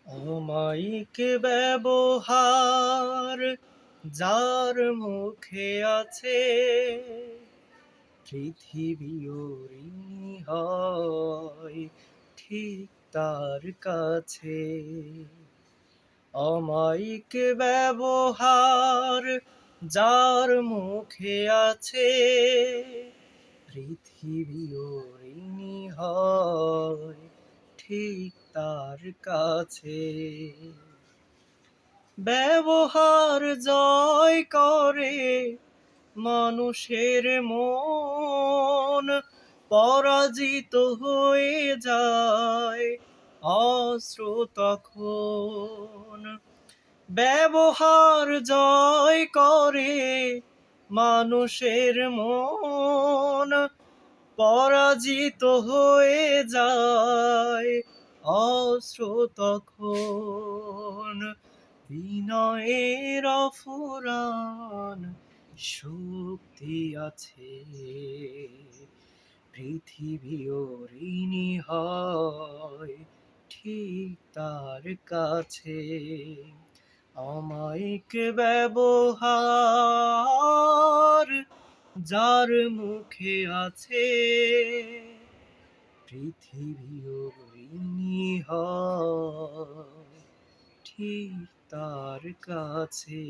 অমায়িক ব্যবহার যার মুখে আছে, পৃথিবীও ঋণী হয় ঠিক তার কাছে। অমায়িক ব্যবহার যার মুখে আছে, পৃথিবীও ঋণী হয় ঠিক তার কাছে। ব্যবহার জয় করে মানুষের মন, পরাজিত হয়ে যায় অস্ত্র তখন। ব্যবহার জয় করে মানুষের মন, পরাজিত হয়ে যায় অস্ত্র তখন। বিনয়ের অফুরান শক্তি আছে, পৃথিবীও ঋণী হয় ঠিক তার কাছে। অমায়িক ব্যবহার যার মুখে আছে, পৃথিবীও ঋণী হয় ঠিক তার কাছে।